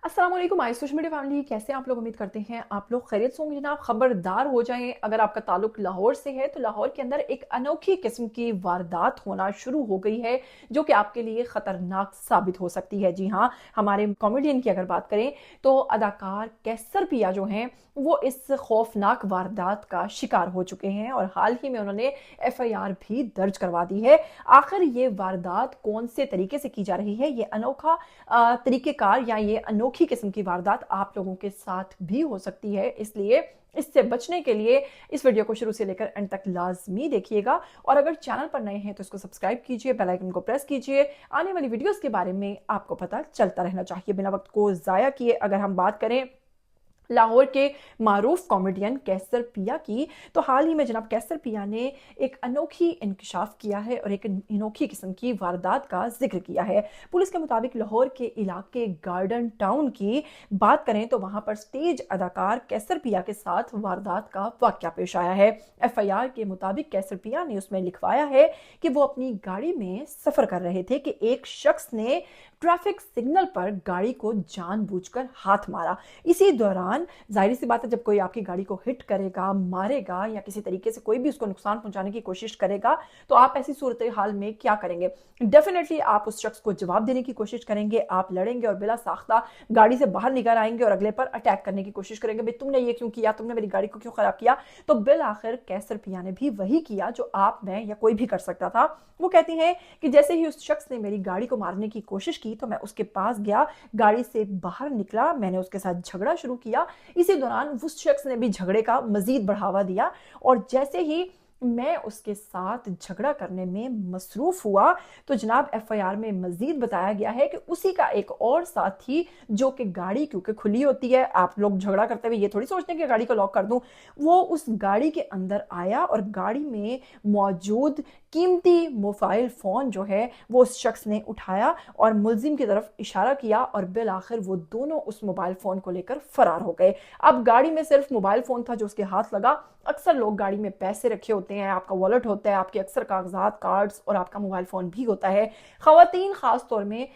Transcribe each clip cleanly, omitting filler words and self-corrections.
अस्सलाम वालेकुम आई social media family, कैसे आप लोग? उम्मीद करते हैं आप लोग खैरियत से होंगे। जनाब, खबरदार हो जाएं, अगर आपका ताल्लुक लाहौर से है तो लाहौर के अंदर एक अनोखी किस्म की वारदात होना शुरू हो गई है जो कि आपके लिए खतरनाक साबित हो सकती है। जी हाँ, हमारे कॉमेडियन की अगर बात करें तो अदाकार कैसर पिया जो हैं वो इस खौफनाक वारदात का शिकार हो चुके हैं और हाल ही में उन्होंने एफआईआर भी दर्ज करवा दी है। आखिर ये वारदात कौन से तरीके से की जा रही है, ये अनोखा तरीकेकार या ये अनोखी किस्म की वारदात आप लोगों के साथ भी हो सकती है, इसलिए इससे बचने के लिए इस वीडियो को शुरू से लेकर एंड तक लाजमी देखिएगा। और अगर चैनल पर नए हैं तो इसको सब्सक्राइब कीजिए, बेल आइकन को प्रेस कीजिए। आने वाली वीडियोस के बारे में आपको पता चलता रहना चाहिए। बिना वक्त को जाया किए अगर हम बात करें लाहौर के मारूफ कॉमेडियन कैसर पिया की, तो हाल ही में जनाब कैसर पिया ने एक अनोखी इंकशाफ किया है और एक अनोखी किस्म की वारदात का जिक्र किया है। पुलिस के मुताबिक लाहौर के इलाके गार्डन टाउन की बात करें तो वहां पर स्टेज अदाकार कैसर पिया के साथ वारदात का वाकया पेश आया है। एफआईआर के मुताबिक कैसर पिया ने उसमें लिखवाया है कि वो अपनी गाड़ी में सफर कर रहे थे कि एक शख्स ने ट्रैफिक सिग्नल पर गाड़ी को जानबूझकर हाथ मारा। इसी दौरान जाहिर सी बात है, जब कोई आपकी गाड़ी को हिट करेगा, मारेगा या किसी तरीके से कोई भी उसको नुकसान पहुंचाने की कोशिश करेगा तो आप ऐसी सूरत हाल में क्या करेंगे? डेफिनेटली आप उस शख्स को जवाब देने की कोशिश करेंगे, आप लड़ेंगे और बिला साख्ता गाड़ी से बाहर निकल आएंगे और अगले पर अटैक करने की कोशिश करेंगे। भाई तुमने ये क्यों किया, तुमने मेरी गाड़ी को क्यों खराब किया? तो बिल आखिर कैसर पिया ने भी वही किया जो आप, मैं या कोई भी कर सकता था। वो कहती हैं कि जैसे ही उस शख्स ने मेरी गाड़ी को मारने की कोशिश की तो मैं उसके पास गया, गाड़ी से बाहर निकला, मैंने उसके साथ झगड़ा शुरू किया। इसी दौरान उस शख्स ने भी झगड़े का मजीद बढ़ावा दिया और जैसे ही मैं उसके साथ झगड़ा करने में मसरूफ हुआ तो जनाब एफआईआर में मजीद बताया गया है कि उसी का एक और साथी, जो कि गाड़ी क्योंकि खुली होती है, आप लोग झगड़ा करते हुए ये थोड़ी सोचते हैं कि गाड़ी को लॉक कर दूं, वो उस गाड़ी के अंदर आया और गाड़ी में मौजूद कीमती मोबाइल फोन जो है वो उस शख्स ने उठाया और मुलजिम की तरफ इशारा किया और बिल आखिर वो दोनों उस मोबाइल फोन को लेकर फरार हो गए। अब गाड़ी में सिर्फ मोबाइल फोन था जो उसके हाथ लगा। अक्सर लोग गाड़ी में पैसे रखे होते हैं, आपका वॉलेट होता है, आपके अक्सर कागजात, कार्ड्स और आपका मोबाइल फोन भी होता है। खवातीन खास तौर में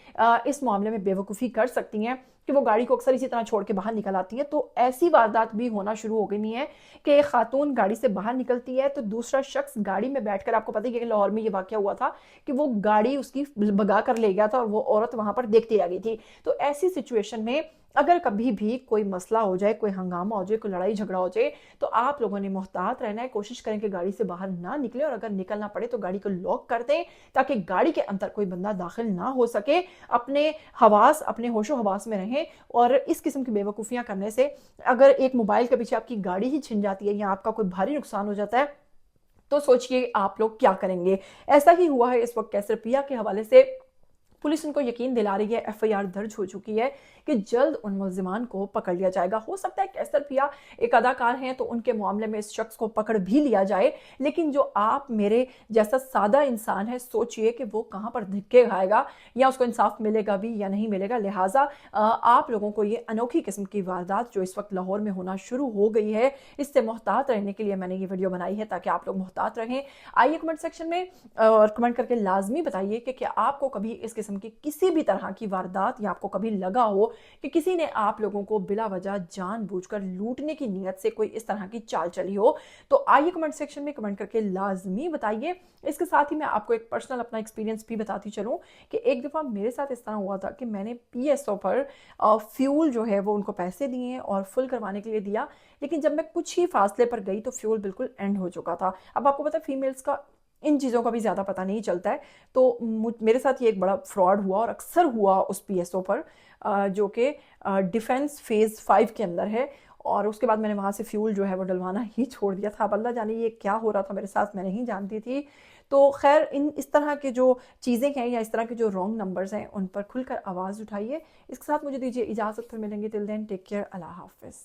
इस मामले में बेवकूफ़ी कर सकती हैं कि वो गाड़ी को अक्सर इसी तरह छोड़ के बाहर निकल आती है। तो ऐसी वारदात भी होना शुरू हो गई है कि एक खातून गाड़ी से बाहर निकलती है तो दूसरा शख्स गाड़ी में बैठकर, आपको पता ही है कि लाहौर में ये वाकया हुआ था कि वो गाड़ी उसकी भगा कर ले गया था और वो औरत वहां पर देखती रह गई थी। तो ऐसी सिचुएशन में अगर कभी भी कोई मसला हो जाए, कोई हंगामा हो जाए, कोई लड़ाई झगड़ा हो जाए तो आप लोगों ने मोहतात रहना है। कोशिश करें कि गाड़ी से बाहर ना निकले और अगर निकलना पड़े तो गाड़ी को लॉक कर दें ताकि गाड़ी के अंदर कोई बंदा दाखिल ना हो सके। अपने हवास, अपने होशो हवास में रहें। और इस किस्म की बेवकूफ़ियां करने से अगर एक मोबाइल के पीछे आपकी गाड़ी ही छिन जाती है या आपका कोई भारी नुकसान हो जाता है तो सोचिए आप लोग क्या करेंगे। ऐसा ही हुआ है इस वक्त कैसर पिया के हवाले से। पुलिस उनको यकीन दिला रही है, एफआईआर दर्ज हो चुकी है कि जल्द उन मुलजिमान को पकड़ लिया जाएगा। हो सकता है कैसर पिया एक अदाकार हैं तो उनके मामले में इस शख्स को पकड़ भी लिया जाए, लेकिन जो आप मेरे जैसा सादा इंसान है, सोचिए कि वो कहां पर धिक्के खाएगा या उसको इंसाफ मिलेगा भी या नहीं मिलेगा। लिहाजा आप लोगों को ये अनोखी किस्म की वारदात जो इस वक्त लाहौर में होना शुरू हो गई है, इससे मोहतात रहने के लिए मैंने ये वीडियो बनाई है ताकि आप लोग मोहतात रहें। आइए कमेंट सेक्शन में और कमेंट करके लाजमी बताइए कि क्या आपको कभी इस किस्म की किसी भी तरह की वारदात या आपको कभी लगा हो कि किसी ने आप लोगों को बिला वजह जानबूझकर लूटने की नीयत से कोई इस तरह की चाल चली हो। तो आइए कमेंट सेक्शन में कमेंट करके लाजमी बताइए। इसके साथ ही मैं आपको एक पर्सनल अपना एक्सपीरियंस भी बताती चलूं कि एक दफ़ा मेरे साथ इस तरह हुआ था कि मैंने पीएसओ पर फ्यूल जो है वो उनको पैसे दिए और फुल करवाने के लिए दिया, लेकिन जब मैं कुछ ही फासले पर गई तो फ्यूल बिल्कुल एंड हो चुका था। अब आपको पता है फीमेल्स का इन चीज़ों का भी ज़्यादा पता नहीं चलता है। तो मेरे साथ ये एक बड़ा फ्रॉड हुआ और अक्सर हुआ उस पीएसओ पर जो कि डिफेंस फेज़ 5 के अंदर है। और उसके बाद मैंने वहाँ से फ्यूल जो है वो डलवाना ही छोड़ दिया था। अब अल्लाह जाने ये क्या हो रहा था मेरे साथ, मैं नहीं जानती थी। तो खैर इस तरह के जो चीज़ें हैं या इस तरह के जो रॉन्ग नंबर्स हैं उन पर खुलकर आवाज़ उठाइए। इसके साथ मुझे दीजिए इजाज़त, फिर मिलेंगे। टिल देन टेक केयर, अल्लाह हाफिज़।